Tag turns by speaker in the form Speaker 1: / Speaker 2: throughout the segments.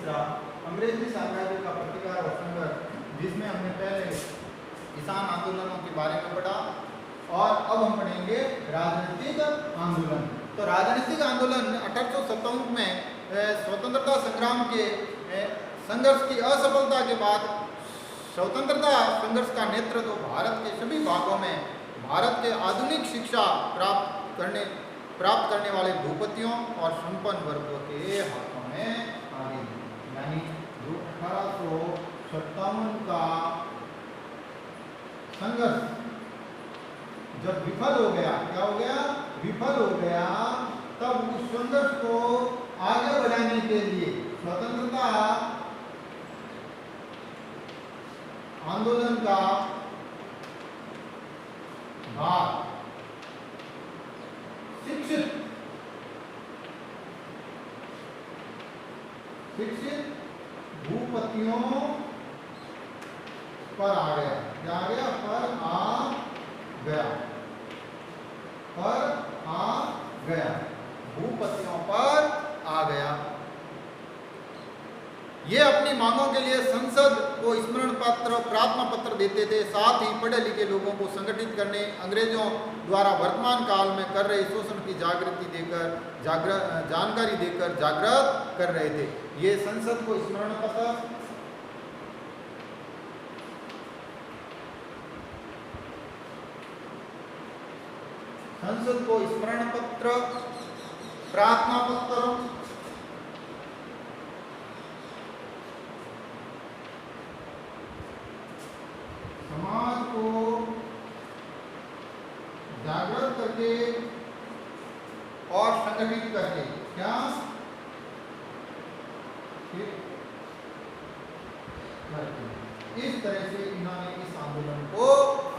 Speaker 1: तीसरा अंग्रेजी साम्राज्य का प्रतिकार और संघर्ष, जिसमें हमने पहले किसान आंदोलनों के बारे में पढ़ा और अब हम पढ़ेंगे राजनीतिक आंदोलन। तो राजनीतिक आंदोलन 1857 में स्वतंत्रता संग्राम के संघर्ष की असफलता के बाद स्वतंत्रता संघर्ष का नेतृत्व भारत के सभी भागों में भारत के आधुनिक शिक्षा प्राप्त करने वाले भूपतियों और संपन्न वर्गों के हाथों में आ गई। यानी 1857 का संघर्ष जब विफल हो गया, क्या हो गया? विफल हो गया, तब उस संघर्ष को आगे बढ़ाने के लिए स्वतंत्रता आंदोलन का भाग शिक्षित भूपतियों पर आ गया। क्या आ गया? पर आ गया, पर आ गया, भूपतियों पर आ गया। ये अपनी मांगों के लिए संसद को स्मरण पत्र, प्रार्थना पत्र देते थे। साथ ही पढ़े लिखे लोगों को संगठित करने, अंग्रेजों द्वारा वर्तमान काल में कर रहे शोषण की जानकारी देकर जागृत कर रहे थे। ये संसद को स्मरण पत्र, संसद को स्मरण पत्र, प्रार्थना पत्र, समाज को जागृत करके और संगठित करके, क्या इस तरह से इन्होंने इस आंदोलन को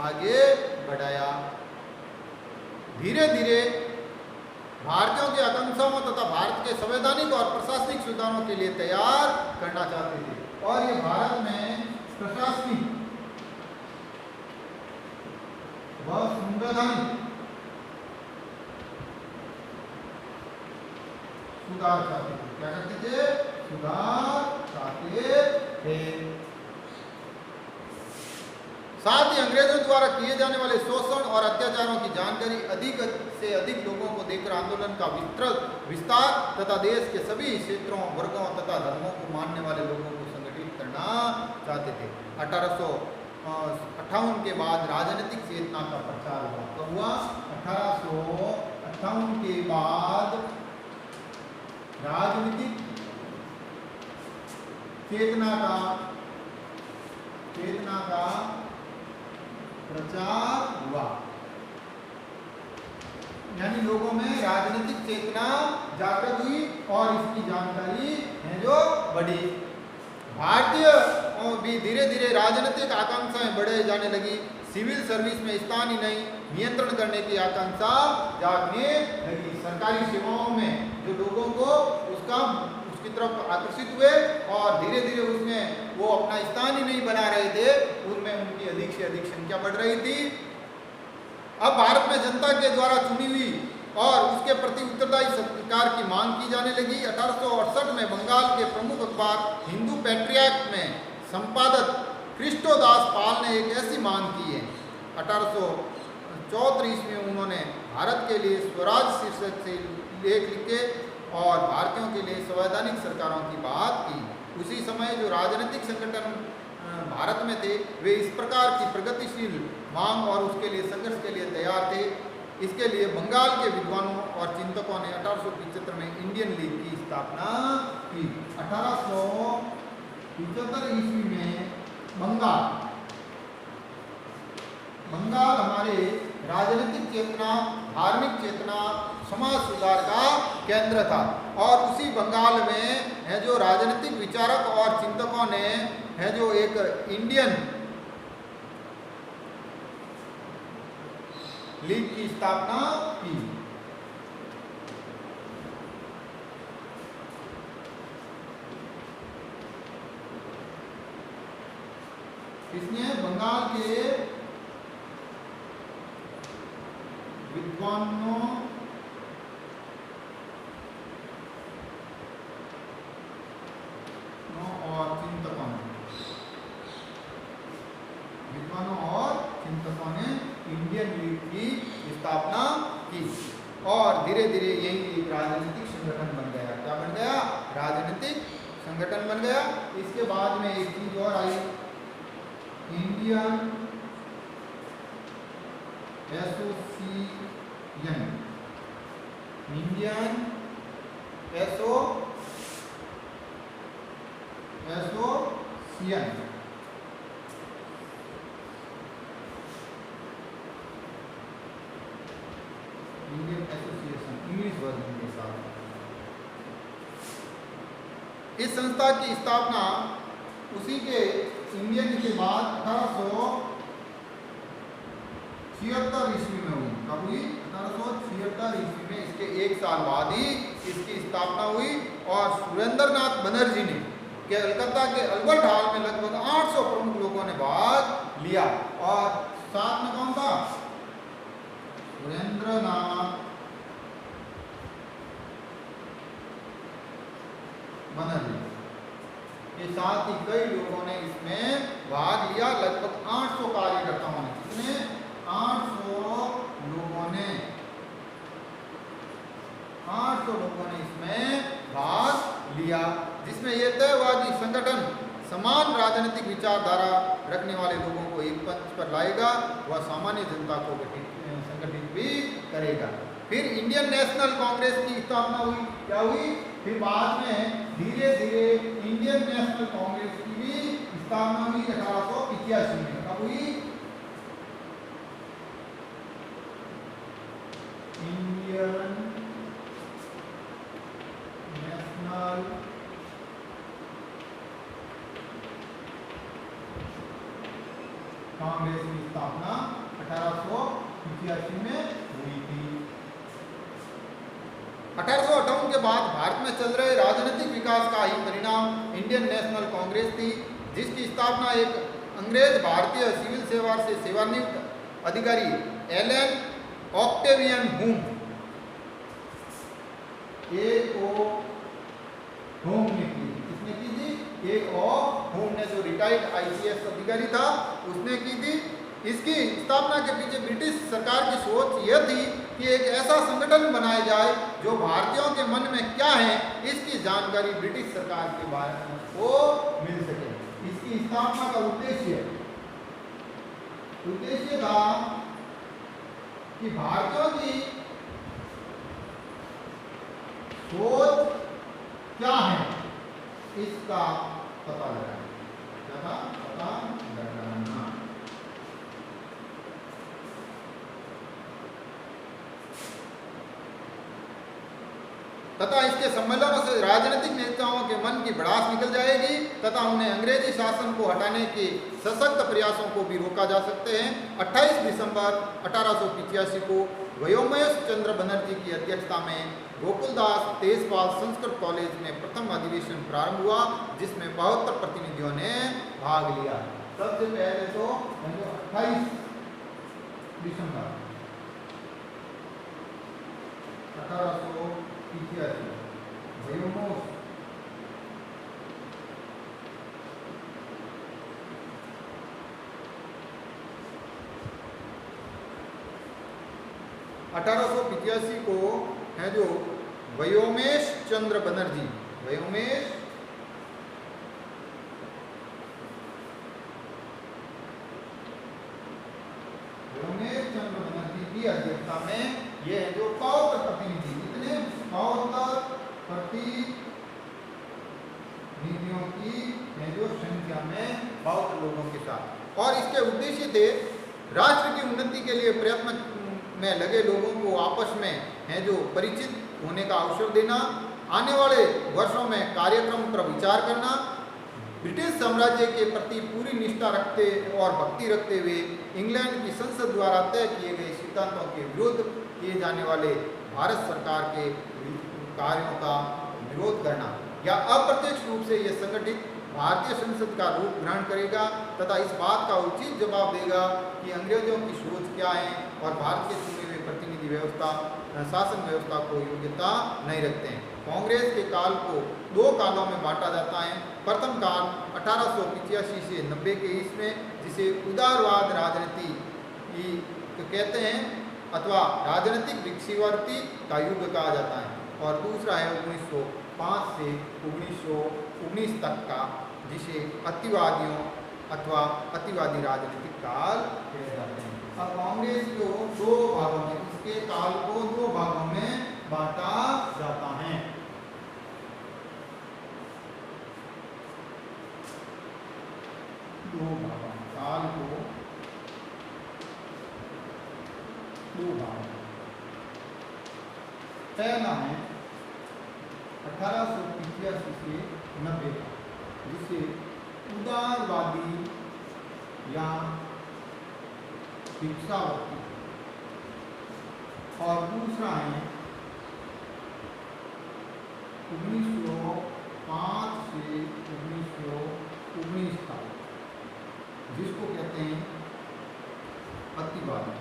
Speaker 1: आगे बढ़ाया। धीरे धीरे भारतीयों की आकांक्षाओं तथा भारत के संवैधानिक और प्रशासनिक सुधारों के लिए तैयार करना चाहते थे। और ये भारत में प्रशासनिक व संवैधानिक सुधार चाहते थे। क्या करते थे? सुधार चाहते थे। साथ ही अंग्रेजों द्वारा किए जाने वाले शोषण और अत्याचारों की जानकारी अधिक से अधिक लोगों को देकर आंदोलन का विस्तार तथा देश के सभी क्षेत्रों, वर्गों तथा धर्मों को मानने वाले लोगों को संगठित करना चाहते थे। 1858 के बाद राजनीतिक चेतना का प्रचार हुआ। कब हुआ? 1858 के बाद राजनीतिक चेतना का प्रचार हुआ। यानी लोगों में राजनीतिक चेतना जागृत हुई और इसकी जानकारी है जो बढ़ी। भारतीय भी धीरे धीरे राजनीतिक आकांक्षाएं बढ़े जाने लगी। सिविल सर्विस में स्थान ही नहीं, नियंत्रण करने की आकांक्षा जागने लगी। सरकारी सेवाओं में जो लोगों को उसकी तरफ आकर्षित हुए और धीरे धीरे उसमें वो अपना स्थान ही नहीं बना रहे थे, उनमें उनकी अधिक से अधिक संख्या बढ़ रही थी। अब भारत में जनता के द्वारा चुनी हुई और उसके प्रति उत्तरदायी सरकार की मांग की जाने लगी। 1868 में बंगाल के प्रमुख अखबार हिंदू पैट्रियट में संपादक कृष्णदास पाल ने एक ऐसी मांग की है। 1834 ईस्वी में उन्होंने भारत के लिए स्वराज शीर्षक से लेख लिखे और भारतीयों के लिए संवैधानिक सरकारों की बात की। उसी समय जो राजनीतिक संगठन भारत में थे वे इस प्रकार की प्रगतिशील मांग और उसके लिए संघर्ष के लिए तैयार थे। इसके लिए बंगाल के विद्वानों और चिंतकों ने 1875 में इंडियन लीग की स्थापना की। 1875 ईस्वी में बंगाल हमारे राजनीतिक चेतना, धार्मिक चेतना, समाज सुधार का केंद्र था। और उसी बंगाल में है जो राजनीतिक विचारक और चिंतकों ने है जो एक इंडियन लीग की स्थापना की। इसने बंगाल के विद्वानों और धीरे धीरे यही एक राजनीतिक संगठन बन गया। क्या बन गया? राजनीतिक संगठन बन गया। इसके बाद में एक चीज और आई, Indian association. Indian association Indian association English version के साथ। इस संस्था की स्थापना उसी के इंडियन के बाद 1876 ईस्वी में हुई। कब हुई? 1876 ईस्वी में। इसके एक साल बाद ही इसकी स्थापना हुई और सुरेंद्रनाथ बनर्जी ने कलकत्ता के अल्बर्ट हॉल में लगभग 800 प्रमुख लोगों ने भाग लिया। और साथ में कौन था? सुरेंद्रनाथ बनर्जी के साथ ही कई लोगों ने इसमें भाग लिया। लगभग 800 कार्यकर्ताओं ने, कितने? 800 लोगों ने इसमें भाग लिया, जिसमें यह तय हुआ कि संगठन समान राजनीतिक विचारधारा रखने वाले लोगों को एक मंच पर लाएगा, वह सामान्य जनता को संगठित भी करेगा। फिर इंडियन नेशनल कांग्रेस की स्थापना हुई। क्या हुई? फिर बाद में धीरे धीरे इंडियन नेशनल कांग्रेस की भी स्थापना हुई 1885 में। कब हुई? इंडियन नेशनल कांग्रेस की स्थापना 1885 में हुई थी। 1858 के बाद भारत में चल रहे राजनीतिक विकास का ही परिणाम इंडियन नेशनल कांग्रेस थी, जिसकी स्थापना एक अंग्रेज भारतीय सिविल सेवा से सेवानिवृत्त अधिकारी एलन ऑक्टेवियन हुम होम ने की। किसने की थी? होम ने, जो रिटायर्ड आईसीएस अधिकारी था, उसने की थी। इसकी स्थापना के पीछे ब्रिटिश सरकार की सोच यह थी कि एक ऐसा संगठन बनाया जाए जो भारतीयों के मन में क्या है इसकी जानकारी ब्रिटिश सरकार के बारे में को मिल सके। इसकी स्थापना का उद्देश्य था कि भारतीयों की सोच क्या है इसका पता लगाना। क्या था? पता लगाना। तथा इसके सम्मेलनों से राजनीतिक नेताओं के मन की भड़ास निकल जाएगी तथा उन्हें अंग्रेजी शासन को हटाने के सशक्त प्रयासों को भी रोका जा सकते हैं। 28 दिसंबर 1885 को व्योमेश चंद्र बनर्जी की अध्यक्षता में गोकुलदास तेजपाल संस्कृत कॉलेज में प्रथम अधिवेशन प्रारंभ हुआ, जिसमें 72 प्रतिनिधियों ने भाग लिया। सबसे पहले तो 28 दिसंबर 1885 व्योमेश 1885 को है जो व्योमेश चंद्र बनर्जी, व्योमेश चंद्र बनर्जी की अध्यक्षता में ये है जो 72 प्रतिनिधि, कितने? 72 प्रतिनिधियों की है जो संख्या में 72 लोगों के साथ। और इसके उद्देश्य थे राष्ट्र की उन्नति के लिए प्रयत्न में लगे लोगों को आपस में है जो परिचित होने का अवसर देना, आने वाले वर्षों में कार्यक्रम पर विचार करना, ब्रिटिश साम्राज्य के प्रति पूरी निष्ठा रखते और भक्ति रखते हुए इंग्लैंड की संसद द्वारा तय किए गए सिद्धांतों के विरुद्ध किए जाने वाले भारत सरकार के कार्यों का विरोध करना, या अप्रत्यक्ष रूप से यह संगठित भारतीय संसद का रूप ग्रहण करेगा तथा इस बात का उचित जवाब देगा कि अंग्रेजों की सोच क्या है और भारत के चुने हुए प्रतिनिधि व्यवस्था शासन व्यवस्था को योग्यता नहीं रखते हैं। कांग्रेस के काल को 2 कालों में बांटा जाता है। प्रथम काल 1885 से 90 के ईस्वी में, जिसे उदारवाद राजनीति कहते हैं, अथवा राजनीतिक भिक्षुवर्ती का युग कहा जाता है। और दूसरा है 1905 से 1919 तक का, जिसे अतिवादियों अथवा अतिवादी राजनीतिक काल कहे जाते हैं। अब कांग्रेस को दो भागों में, इसके काल को दो भागों में बांटा जाता है। दो भागों, काल को दो भागों। पहला है 1885 से 90 का, जिसे उदारवादी या भिक्षावृत्ति, और दूसरा है 1905 से 1919 का, जिसको कहते हैं अतिवादी।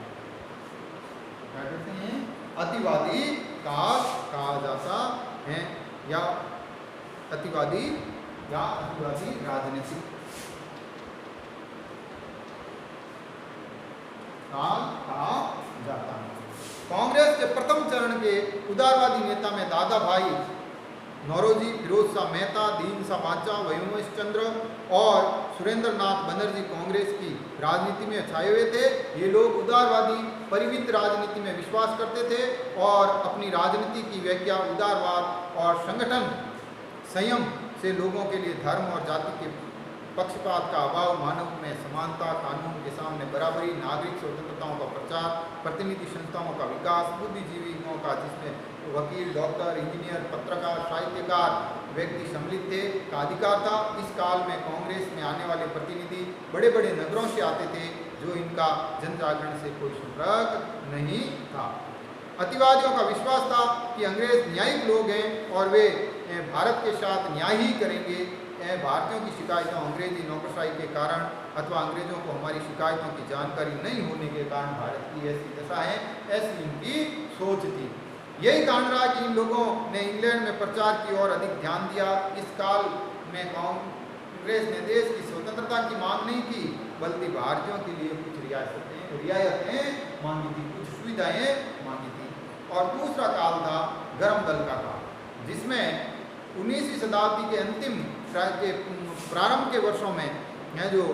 Speaker 1: क्या कहते हैं? अतिवादी काल कहा जाता है, या अतिवादी राजनीतिक काल कहा जाता है। कांग्रेस के प्रथम चरण के उदारवादी नेता में दादा भाई नौरोजी, फिरोज शाह मेहता, दीन शाह बाचा, वयोमेश चंद्र और सुरेंद्र नाथ बनर्जी कांग्रेस की राजनीति में छाए हुए थे। ये लोग उदारवादी परिवित राजनीति में विश्वास करते थे और अपनी राजनीति की व्याख्या उदारवाद और संगठन संयम से लोगों के लिए धर्म और जाति के पक्षपात का अभाव, मानव में समानता, कानून के सामने बराबरी, नागरिक स्वतंत्रताओं का प्रचार, प्रतिनिधि संस्थाओं का विकास, बुद्धिजीवियों का, जिसमें वकील, डॉक्टर, इंजीनियर, पत्रकार, साहित्यकार व्यक्ति सम्मिलित थे, का अधिकार था। इस काल में कांग्रेस में आने वाले प्रतिनिधि बड़े बड़े नगरों से आते थे, जो इनका जन जागरण से कोई संपर्क नहीं था। अतिवादियों का विश्वास था कि अंग्रेज न्यायिक लोग हैं और वे भारत के साथ न्याय ही करेंगे। भारतीयों की शिकायतों, अंग्रेजी नौकरशाही के कारण अथवा अंग्रेजों को हमारी शिकायतों की जानकारी नहीं होने के कारण भारत की ऐसी दशा है, ऐसी इनकी सोच थी। यही कारण रहा कि इन लोगों ने इंग्लैंड में प्रचार की ओर अधिक ध्यान दिया। इस काल में कांग्रेस ने देश की स्वतंत्रता की मांग नहीं की, बल्कि भारतीयों के लिए कुछ रियायतें मांगी थी, कुछ सुविधाएं मांगी थी। और दूसरा काल था गर्म दल का काल, जिसमें 19वीं शताब्दी के अंतिम के प्रारंभ के वर्षों में है, जो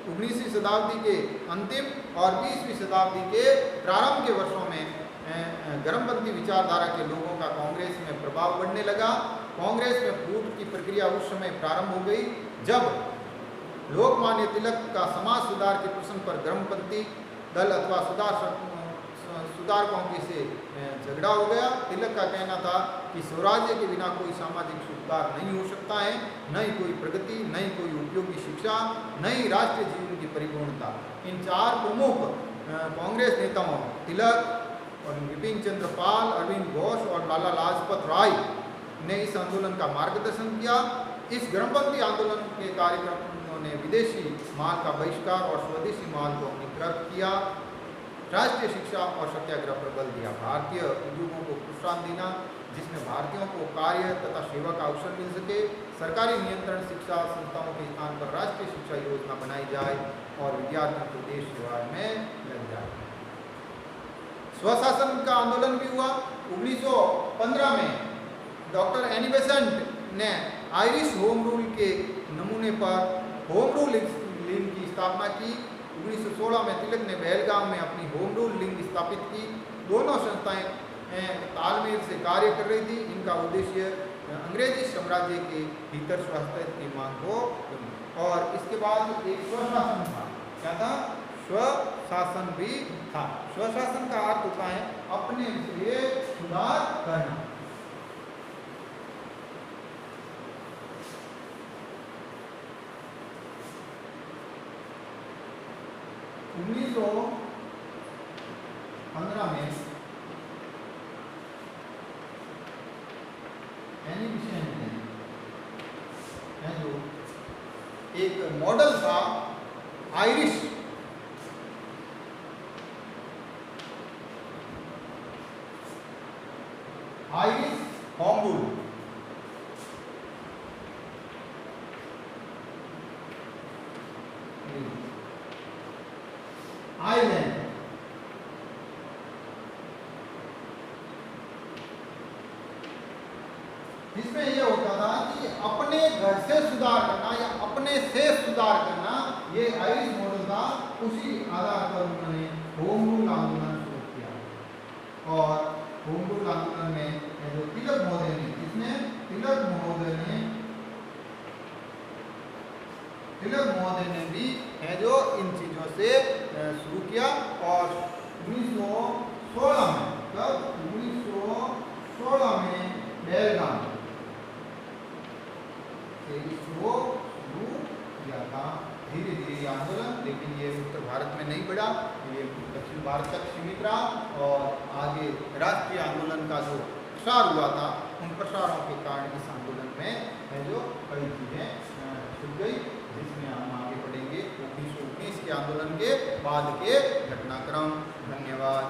Speaker 1: 19वीं शताब्दी के अंतिम और 20वीं शताब्दी के प्रारंभ के वर्षों में गर्मपंथी विचारधारा के लोगों का कांग्रेस में प्रभाव बढ़ने लगा। कांग्रेस में फूट की प्रक्रिया उस समय प्रारंभ हो गई, जब लोकमान्य तिलक का समाज सुधार के प्रश्न पर गर्मपंथी दल अथवा सुधारकों के से झगड़ा हो गया। तिलक का कहना था कि स्वराज्य के बिना कोई सामाजिक सुधार नहीं हो सकता है, न ही कोई प्रगति, न ही कोई उपयोगी शिक्षा, न ही राष्ट्रीय जीवन की परिपूर्णता। इन चार प्रमुख कांग्रेस नेताओं तिलक और बिपिन चंद्र पाल, अरविंद घोष और लाला लाजपत राय ने इस आंदोलन का मार्गदर्शन किया। इस गर्मपंथी आंदोलन के कार्यक्रमों ने विदेशी माल का बहिष्कार और स्वदेशी माल को निग्रह किया, राष्ट्रीय शिक्षा और सत्याग्रह पर बल दिया, भारतीय उद्योगों को प्रोत्साहन देना जिसमें भारतीयों को कार्य तथा सेवा का अवसर मिल सके, सरकारी नियंत्रण शिक्षा संस्थाओं के स्थान पर राष्ट्रीय शिक्षा योजना बनाई जाए और विद्यार्थियों को देश सेवा में लग जाए। स्वशासन का आंदोलन भी हुआ। 1915 में डॉक्टर एनी बेसेंट ने आयरिश होम रूल के नमूने पर होम रूल लीग की स्थापना की। 1916 में तिलक ने बेलगाम में अपनी होम रूल लीग स्थापित की। दोनों संस्थाएं तालमेल से कार्य कर रही थी। इनका उद्देश्य अंग्रेजी साम्राज्य के भीतर स्वास्थ्य की मांग को, और इसके बाद एक स्वशासन था। क्या था? स्वशासन भी था। स्वशासन का अर्थ होता है अपने लिए सुधार करना। उन्नीस 15 में एनी बेसेंट ने जो एक मॉडल था आयरिश होम रूल, आयरलैंड था कि अपने घर से सुधार करना या अपने से सुधार करना, ये आयरिश मॉडल था। उसी आधार पर उन्होंने होम रूल आंदोलन शुरू किया। और होम रूल आंदोलन में जो तिलक महोदय ने, इसने तिलक महोदय ने भी है जो इन चीजों से शुरू किया। और 1916 में, तब 1916 में बेलगाम से इसको शुरू किया था। धीरे धीरे ये आंदोलन, लेकिन ये उत्तर भारत में नहीं बढ़ा, ये दक्षिण भारत तक सीमित रहा। और आगे राष्ट्रीय आंदोलन का जो प्रसार हुआ था, उन प्रसारों के कारण इस आंदोलन में है जो कई चीजें छूट गई, जिसमें हम आगे पढ़ेंगे 1919 के आंदोलन के बाद के घटनाक्रम। धन्यवाद।